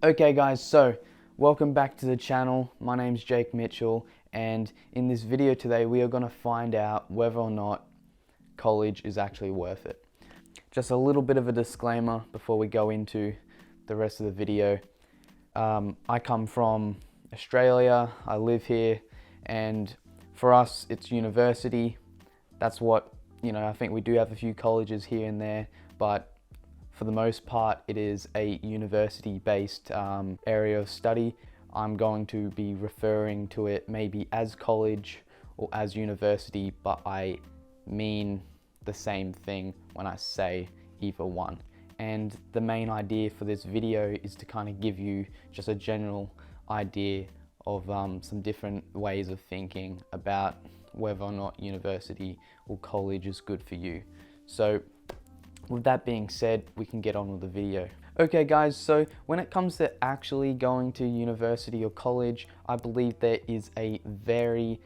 Okay guys, so welcome back to the channel. My name's Jake Mitchell, and in this video today we are going to find out whether or not college is actually worth it. Just a little bit of a disclaimer before we go into the rest of the video. I come from Australia, I live here, and for us it's university. That's what, I think we do have a few colleges here and there, but for the most part, it is a university-based area of study. I'm going to be referring to it maybe as college or as university, but I mean the same thing when I say either one. And the main idea for this video is to kind of give you just a general idea of some different ways of thinking about whether or not university or college is good for you. So with that being said, we can get on with the video. Okay guys, so when it comes to actually going to university or college, I believe there is a very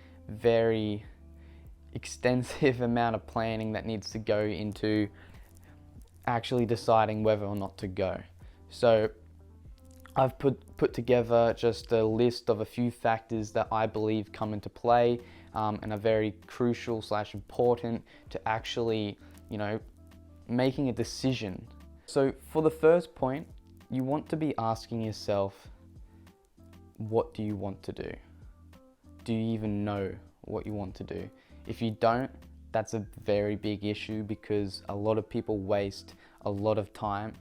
extensive amount of planning that needs to go into actually deciding whether or not to go. So I've put together just a list of a few factors that I believe come into play and are very crucial / important to actually, making a decision. So for the first point, you want to be asking yourself, what do you want to do? Do you even know what you want to do? If you don't, that's a very big issue, because a lot of people waste a lot of time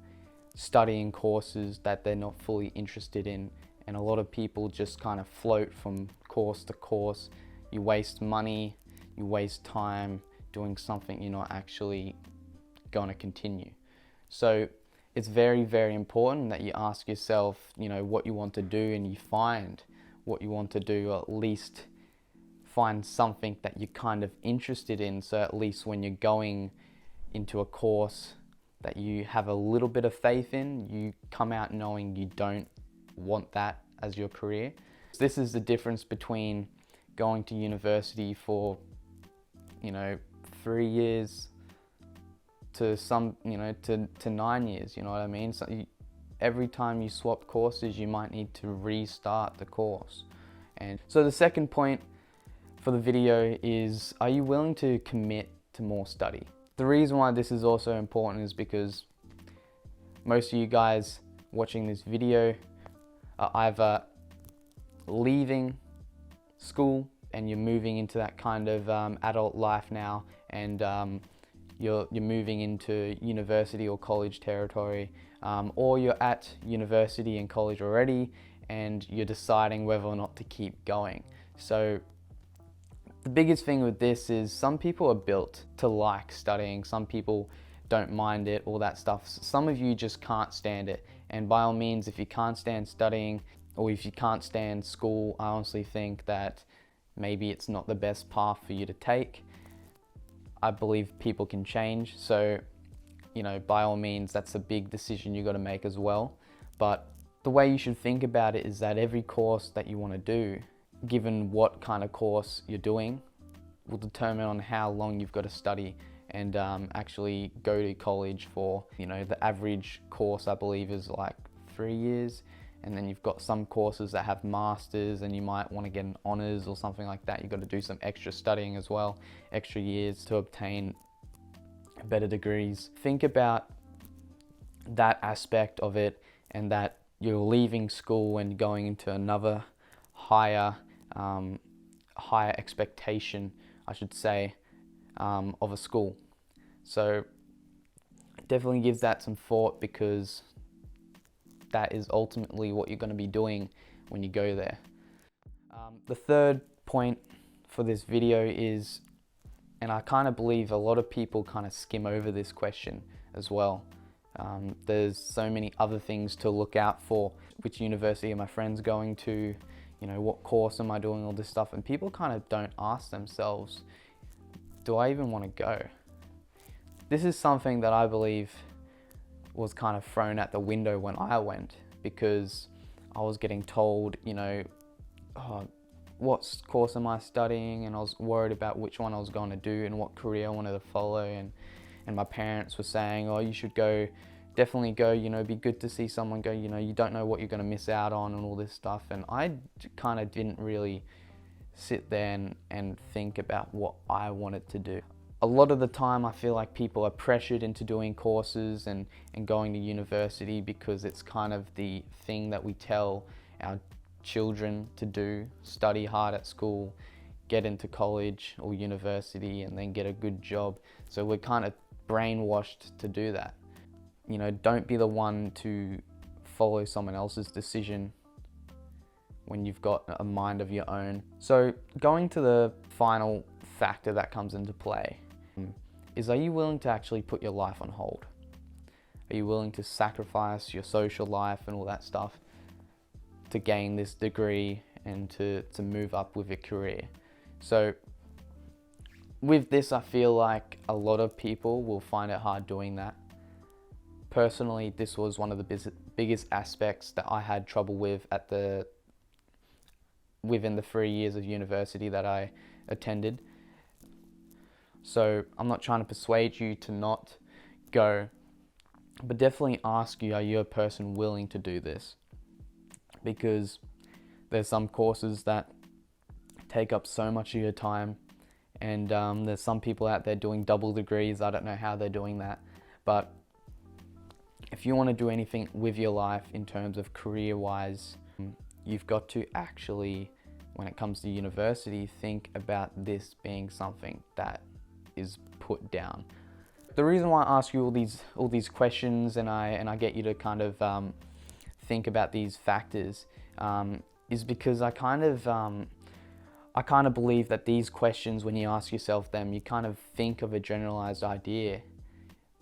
studying courses that they're not fully interested in, and a lot of people just kind of float from course to course. You waste money, you waste time doing something you're not actually going to continue. So it's very important that you ask yourself, what you want to do, and you find what you want to do, or at least find something that you're kind of interested in, so at least when you're going into a course that you have a little bit of faith in, you come out knowing you don't want that as your career. This is the difference between going to university for 3 years to to 9 years, you know what I mean? So every time you swap courses, you might need to restart the course. And so the second point for the video is, are you willing to commit to more study? The reason why this is also important is because most of you guys watching this video are either leaving school and you're moving into that kind of adult life now, and you're moving into university or college territory, or you're at university and college already and you're deciding whether or not to keep going. So the biggest thing with this is, some people are built to like studying, some people don't mind it, all that stuff. Some of you just can't stand it, and by all means, if you can't stand studying or if you can't stand school, I honestly think that maybe it's not the best path for you to take. I believe people can change, so by all means, that's a big decision you got to make as well. But the way you should think about it is that every course that you want to do, given what kind of course you're doing, will determine on how long you've got to study and actually go to college for. The average course I believe is like 3 years, and then you've got some courses that have masters, and you might want to get an honors or something like that. You've got to do some extra studying as well, extra years to obtain better degrees. Think about that aspect of it, and that you're leaving school and going into another higher expectation, I should say, of a school. So definitely give that some thought, because that is ultimately what you're going to be doing when you go there. The third point for this video is, and I kind of believe a lot of people kind of skim over this question as well. There's so many other things to look out for. Which university are my friends going to? What course am I doing? All this stuff. And people kind of don't ask themselves, do I even want to go? This is something that I believe was kind of thrown at the window when I went, because I was getting told, what course am I studying? And I was worried about which one I was going to do and what career I wanted to follow. And my parents were saying, oh, you should go definitely go, it'd be good to see someone go, you don't know what you're going to miss out on and all this stuff. And I kind of didn't really sit there and think about what I wanted to do. A lot of the time I feel like people are pressured into doing courses and going to university because it's kind of the thing that we tell our children to do: study hard at school, get into college or university, and then get a good job. So we're kind of brainwashed to do that. Don't be the one to follow someone else's decision when you've got a mind of your own. So going to the final factor that comes into play is, are you willing to actually put your life on hold? Are you willing to sacrifice your social life and all that stuff to gain this degree and to move up with your career? So with this, I feel like a lot of people will find it hard doing that. Personally, this was one of the biggest aspects that I had trouble with within the 3 years of university that I attended. So I'm not trying to persuade you to not go, but definitely ask you, are you a person willing to do this? Because there's some courses that take up so much of your time, and there's some people out there doing double degrees. I don't know how they're doing that, but if you want to do anything with your life in terms of career-wise, you've got to actually, when it comes to university, think about this being something that is put down. The reason why I ask you all these questions and I get you to kind of think about these factors is because I kind of believe that these questions, when you ask yourself them, you kind of think of a generalized idea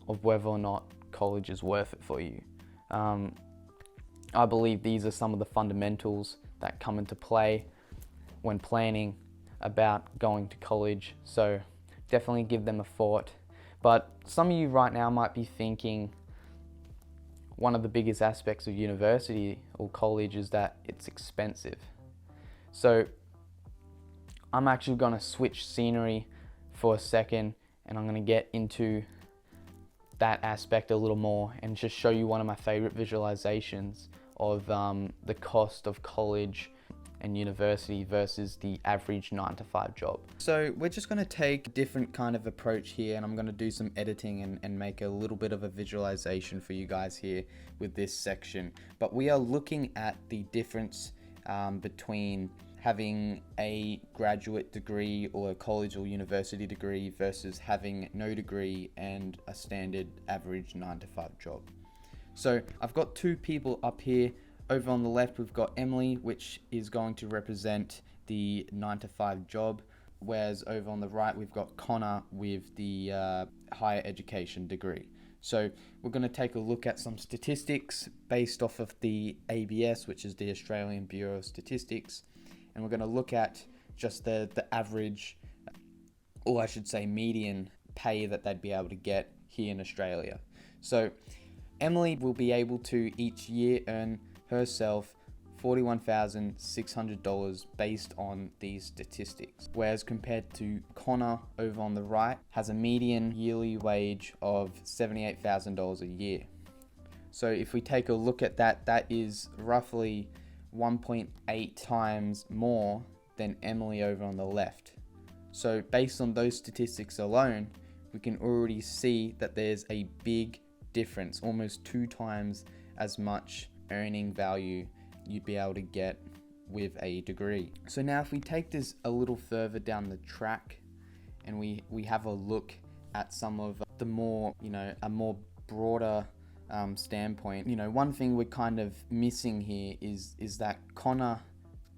of whether or not college is worth it for you. I believe these are some of the fundamentals that come into play when planning about going to college. So definitely give them a thought. But some of you right now might be thinking one of the biggest aspects of university or college is that it's expensive. So I'm actually going to switch scenery for a second, and I'm going to get into that aspect a little more and just show you one of my favorite visualizations of the cost of college and university versus the average 9-to-5 job. So we're just going to take a different kind of approach here, and I'm going to do some editing and make a little bit of a visualization for you guys here with this section. But we are looking at the difference between having a graduate degree or a college or university degree versus having no degree and a standard average 9-to-5 job. So I've got two people up here. Over on the left, we've got Emily, which is going to represent the 9-to-5 job, whereas over on the right, we've got Connor with the higher education degree. So we're going to take a look at some statistics based off of the ABS, which is the Australian Bureau of Statistics, and we're going to look at just the average, or I should say median pay that they'd be able to get here in Australia. So Emily will be able to each year earn herself $41,600 based on these statistics, whereas compared to Connor over on the right has a median yearly wage of $78,000 a year. So if we take a look at that, that is roughly 1.8 times more than Emily over on the left. So based on those statistics alone, we can already see that there's a big difference, almost 2 times as much earning value you'd be able to get with a degree. So now if we take this a little further down the track and we have a look at some of the more, a more broader standpoint, one thing we're kind of missing here is that Connor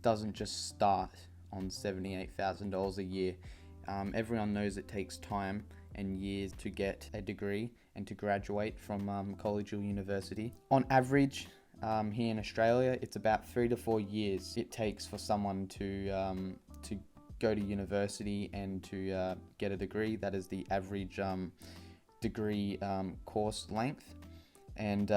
doesn't just start on $78,000 a year. Everyone knows it takes time and years to get a degree and to graduate from college or university. On average, here in Australia, it's about 3 to 4 years it takes for someone to go to university and to get a degree. That is the average degree course length. And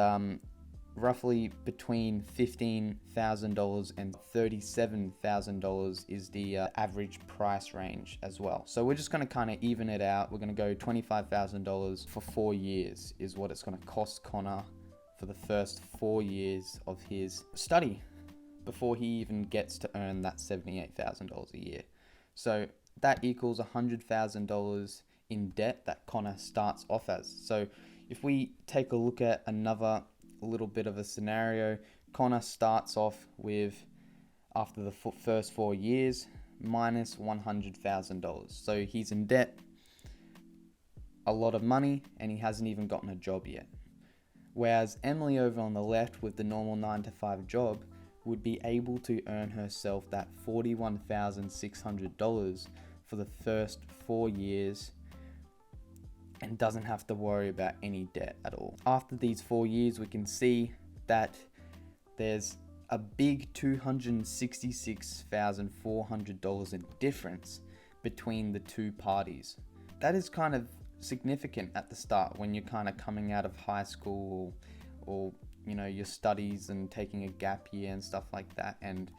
roughly between $15,000 and $37,000 is the average price range as well. So we're just going to kind of even it out. We're going to go $25,000 for 4 years is what it's going to cost Connor for the first 4 years of his study before he even gets to earn that $78,000 a year. So that equals $100,000 in debt that Connor starts off as. So if we take a look at another little bit of a scenario, Connor starts off with, after the first 4 years, minus $100,000. So he's in debt, a lot of money, and he hasn't even gotten a job yet. Whereas Emily over on the left with the normal 9-to-5 job would be able to earn herself that $41,600 for the first 4 years and doesn't have to worry about any debt at all. After these 4 years, we can see that there's a big $266,400 in difference between the two parties. That is kind of significant at the start when you're kind of coming out of high school or you know, your studies and taking a gap year and stuff like that, and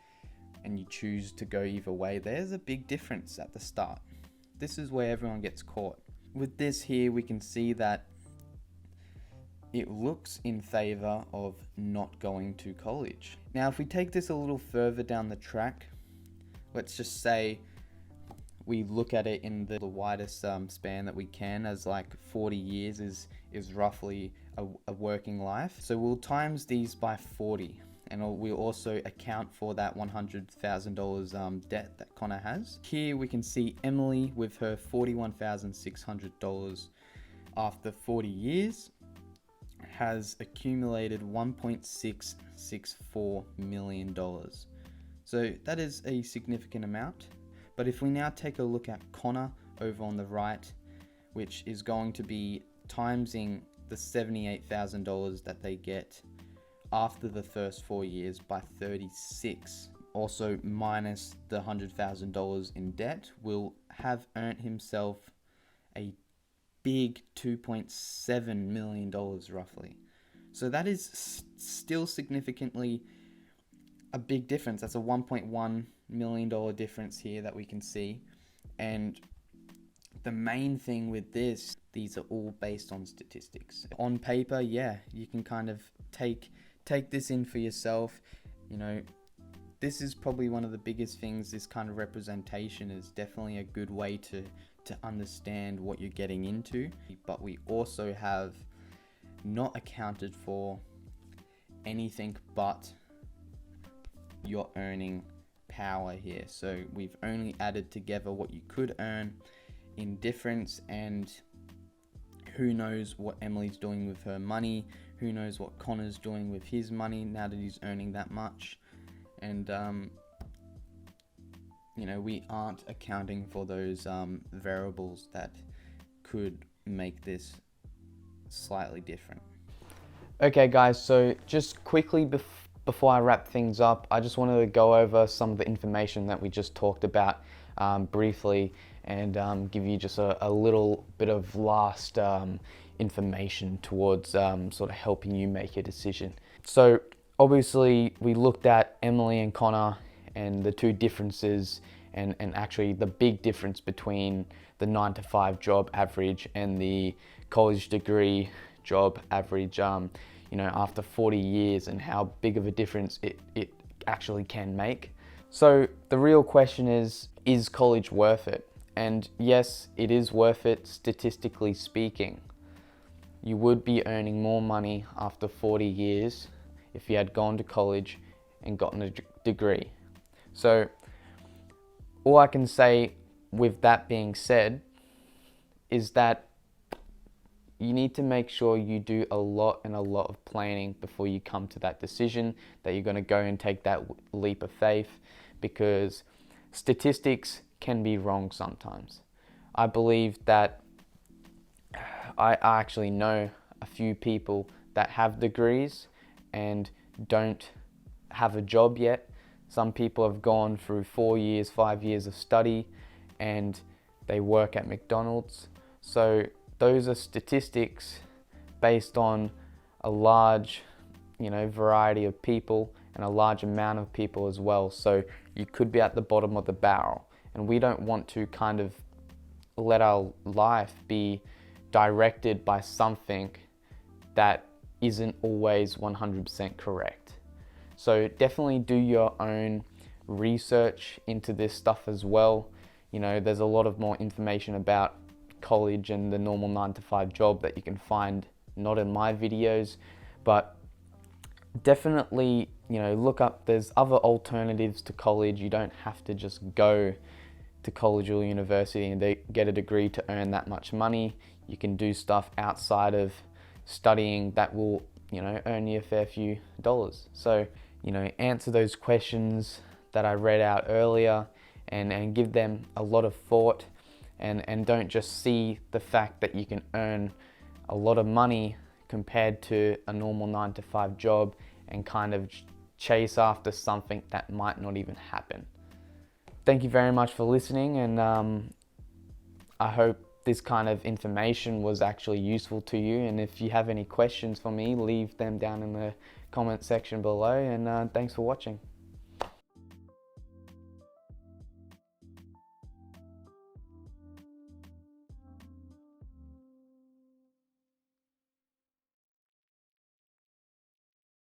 you choose to go either way. There's a big difference at the start. This is where everyone gets caught. With this here, we can see that it looks in favor of not going to college. Now, if we take this a little further down the track, let's just say we look at it in the widest span that we can, as like 40 years is roughly a working life. So we'll times these by 40, and we'll also account for that $100,000 debt that Connor has. Here we can see Emily with her $41,600 after 40 years has accumulated $1.664 million. So that is a significant amount. But if we now take a look at Connor over on the right, which is going to be timesing the $78,000 that they get after the first 4 years by 36, also minus the $100,000 in debt, will have earned himself a big $2.7 million roughly. So that is still significantly a big difference. That's a $1.1 million difference here that we can see. And the main thing with this, these are all based on statistics. On paper, yeah, you can kind of take this in for yourself. You know, this is probably one of the biggest things. This kind of representation is definitely a good way to understand what you're getting into. But we also have not accounted for anything but your earning power here. So we've only added together what you could earn in difference, and who knows what Emily's doing with her money, who knows what Connor's doing with his money now that he's earning that much. And you know, we aren't accounting for those variables that could make this slightly different. Okay guys, so just quickly before I wrap things up, I just wanted to go over some of the information that we just talked about briefly, and give you just a little bit of last information towards sort of helping you make a decision. So obviously we looked at Emily and Connor and the two differences, and actually the big difference between the 9-to-5 job average and the college degree job average, you know, after 40 years, and how big of a difference it actually can make. So the real question is college worth it? And yes, it is worth it, statistically speaking. You would be earning more money after 40 years if you had gone to college and gotten a degree. So all I can say with that being said is that you need to make sure you do a lot of planning before you come to that decision that you're going to go and take that leap of faith, because statistics can be wrong sometimes. I believe that I actually know a few people that have degrees and don't have a job yet. Some people have gone through 4 years, 5 years of study, and they work at McDonald's. So those are statistics based on a large, variety of people and a large amount of people as well. So you could be at the bottom of the barrel, and we don't want to kind of let our life be directed by something that isn't always 100% correct. So definitely do your own research into this stuff as well. There's a lot of more information about college and the normal 9-to-5 job that you can find not in my videos, but definitely look up, there's other alternatives to college. You don't have to just go to college or university and get a degree to earn that much money. You can do stuff outside of studying that will earn you a fair few dollars. So answer those questions that I read out earlier and give them a lot of thought, and don't just see the fact that you can earn a lot of money compared to a normal 9-to-5 job and kind of chase after something that might not even happen. Thank you very much for listening, and I hope this kind of information was actually useful to you. And if you have any questions for me, leave them down in the comment section below, and thanks for watching.